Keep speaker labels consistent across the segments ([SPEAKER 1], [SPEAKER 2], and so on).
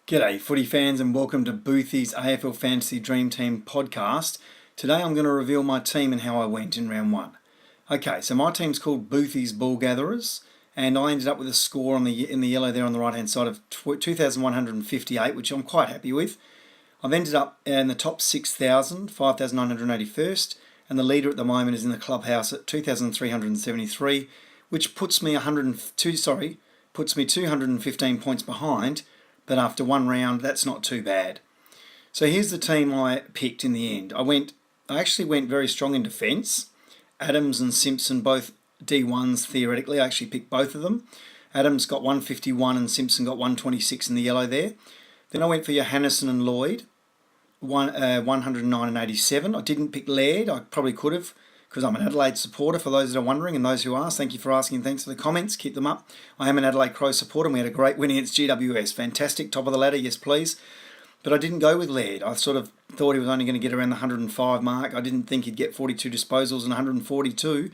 [SPEAKER 1] G'day footy fans and welcome to Boothy's AFL Fantasy Dream Team podcast. Today I'm going to reveal my team and how I went in round one. Okay, so my team's called Boothy's Ball Gatherers and I ended up with a score in the yellow there on the right hand side of 2,158, which I'm quite happy with. I've ended up in the top 6,000, 5,981st, and the leader at the moment is in the clubhouse at 2,373, which puts me 215 points behind. But after one round, that's not too bad. So here's the team I picked in the end. I actually went very strong in defence. Adams and Simpson, both D1s theoretically. I actually picked both of them. Adams got 151 and Simpson got 126 in the yellow there. Then I went for Johannesson and Lloyd, 109 and 87. I didn't pick Laird. I probably could have, because I'm an Adelaide supporter, for those that are wondering, and those who asked, thank you for asking and thanks for the comments, keep them up. I am an Adelaide Crow supporter and we had a great win against GWS, fantastic, top of the ladder, yes please. But I didn't go with Laird. I sort of thought he was only going to get around the 105 mark. I didn't think he'd get 42 disposals and 142,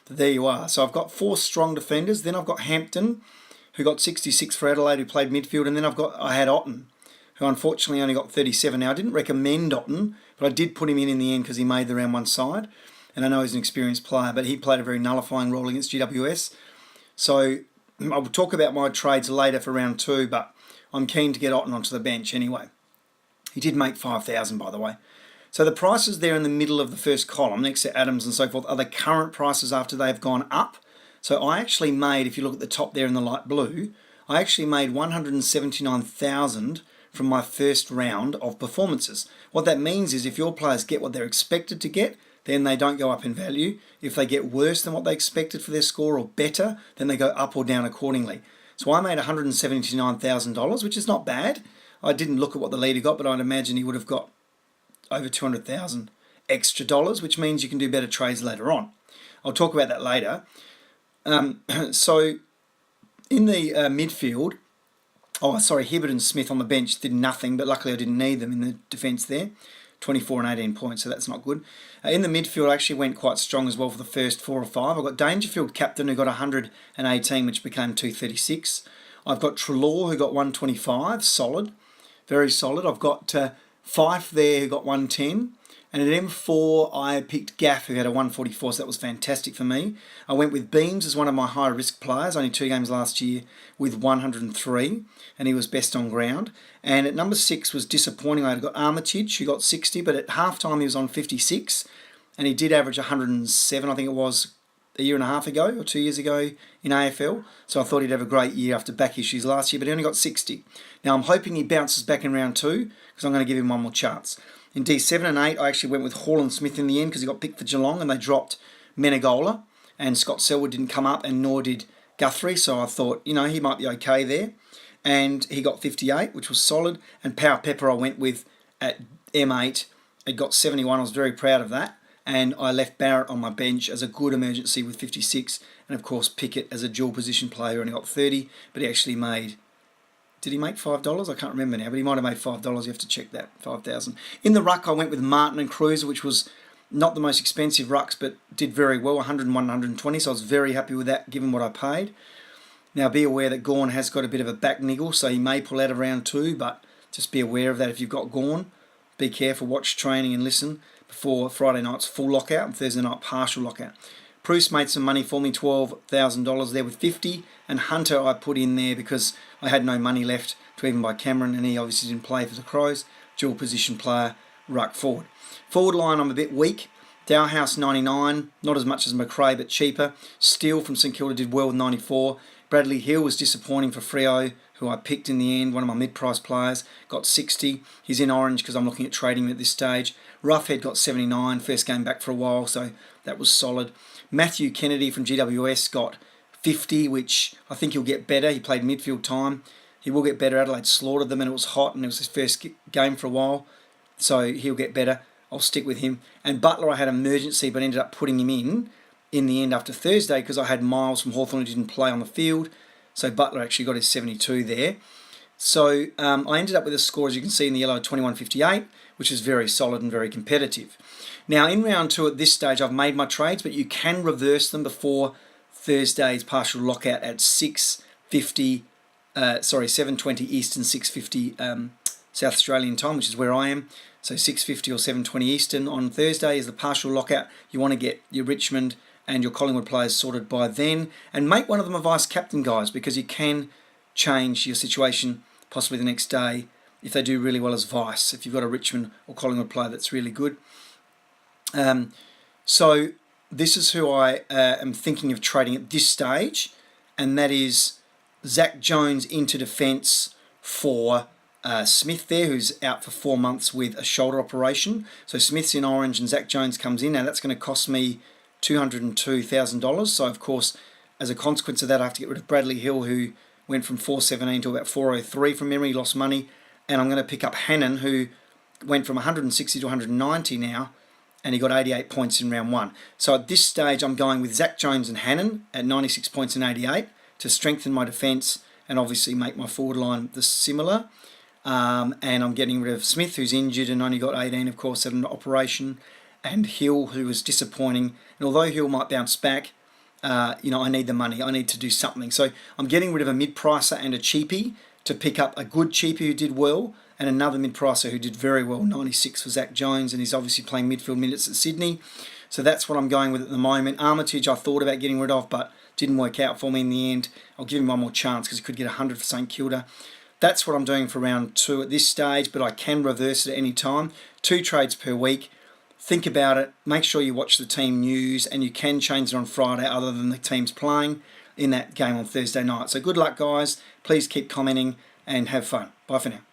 [SPEAKER 1] but there you are. So I've got four strong defenders, then I've got Hampton, who got 66 for Adelaide, who played midfield, and then I had Otten, who unfortunately only got 37. Now I didn't recommend Otten, but I did put him in the end because he made the round one side. And I know he's an experienced player, but he played a very nullifying role against GWS. So I'll talk about my trades later for round two, but I'm keen to get Otten onto the bench anyway. He did make 5,000, by the way. So the prices there in the middle of the first column, next to Adams and so forth, are the current prices after they've gone up. So I actually made, if you look at the top there in the light blue, I actually made 179,000 from my first round of performances. What that means is if your players get what they're expected to get, then they don't go up in value. If they get worse than what they expected for their score or better, then they go up or down accordingly. So I made $179,000, which is not bad. I didn't look at what the leader got, but I'd imagine he would have got over 200,000 extra dollars, which means you can do better trades later on. I'll talk about that later. So in the midfield, Hibbert and Smith on the bench did nothing, but luckily I didn't need them in the defence there. 24 and 18 points, so that's not good. In the midfield, I actually went quite strong as well for the first 4 or 5. I've got Dangerfield captain who got 118, which became 236. I've got Treloar who got 125, solid, very solid. I've got Fife there who got 110. And at M4, I picked Gaff who had a 144, so that was fantastic for me. I went with Beams as one of my high risk players, only 2 games last year with 103, and he was best on ground. And at number 6 was disappointing. I got Armitage who got 60, but at halftime he was on 56, and he did average 107, I think it was a year and a half ago or 2 years ago in AFL. So I thought he'd have a great year after back issues last year, but he only got 60. Now I'm hoping he bounces back in round 2 because I'm going to give him one more chance. In D7 and 8, I actually went with Hall and Smith in the end because he got picked for Geelong and they dropped Menegola, and Scott Selwood didn't come up and nor did Guthrie, so I thought, he might be okay there. And he got 58, which was solid, and Power Pepper I went with at M8. It got 71, I was very proud of that, and I left Barrett on my bench as a good emergency with 56, and of course Pickett as a dual position player only got 30, but he actually made... Did he make $5? I can't remember now, but he might have made $5. You have to check that, 5,000. In the ruck, I went with Martin and Cruiser, which was not the most expensive rucks, but did very well, 101, 120, so I was very happy with that, given what I paid. Now, be aware that Gawn has got a bit of a back niggle, so he may pull out of round 2, but just be aware of that if you've got Gawn. Be careful, watch training and listen before Friday night's full lockout and Thursday night partial lockout. Bruce made some money for me, $12,000 there with 50, and Hunter I put in there because I had no money left to even buy Cameron, and he obviously didn't play for the Crows. Dual position player, ruck forward. Forward line I'm a bit weak. Dowhouse 99, not as much as McRae but cheaper. Steele from St Kilda did well with 94. Bradley Hill was disappointing for Freo, who I picked in the end, one of my mid-price players, got 60. He's in orange because I'm looking at trading him at this stage. Roughhead got 79, first game back for a while, so that was solid. Matthew Kennedy from GWS got 50, which I think he'll get better. He played midfield time. He will get better. Adelaide slaughtered them and it was hot and it was his first game for a while, so he'll get better. I'll stick with him. And Butler I had emergency but ended up putting him in the end after Thursday because I had Miles from Hawthorn who didn't play on the field. So Butler actually got his 72 there. So I ended up with a score, as you can see in the yellow, 21.58, which is very solid and very competitive. Now in round 2 at this stage I've made my trades, but you can reverse them before Thursday's partial lockout at 6.50 7:20 Eastern, 6:50 South Australian time, which is where I am. So 6:50 or 7:20 Eastern on Thursday is the partial lockout. You want to get your Richmond and your Collingwood players sorted by then, and make one of them a vice captain, guys, because you can change your situation possibly the next day if they do really well as vice, if you've got a Richmond or Collingwood player that's really good. So this is who I am thinking of trading at this stage, and that is Zach Jones into defence for Smith there, who's out for 4 months with a shoulder operation. So Smith's in orange and Zach Jones comes in. Now that's going to cost me $202,000. So of course, as a consequence of that, I have to get rid of Bradley Hill, who went from 417 to about 403 from memory, lost money. And I'm going to pick up Hannon, who went from 160 to 190 now, and he got 88 points in round 1. So at this stage, I'm going with Zach Jones and Hannon at 96 points and 88 to strengthen my defence and obviously make my forward line the similar. And I'm getting rid of Smith, who's injured and only got 18, of course, at an operation, and Hill, who was disappointing. And although Hill might bounce back, I need the money. I need to do something. So I'm getting rid of a mid-pricer and a cheapie to pick up a good cheapie who did well, and another mid-pricer who did very well, 96 for Zach Jones, and he's obviously playing midfield minutes at Sydney. So that's what I'm going with at the moment. Armitage I thought about getting rid of, but didn't work out for me in the end. I'll give him one more chance because he could get 100 for St Kilda. That's what I'm doing for round 2 at this stage, but I can reverse it at any time. 2 trades per week. Think about it. Make sure you watch the team news, and you can change it on Friday other than the teams playing in that game on Thursday night. So good luck, guys. Please keep commenting and have fun. Bye for now.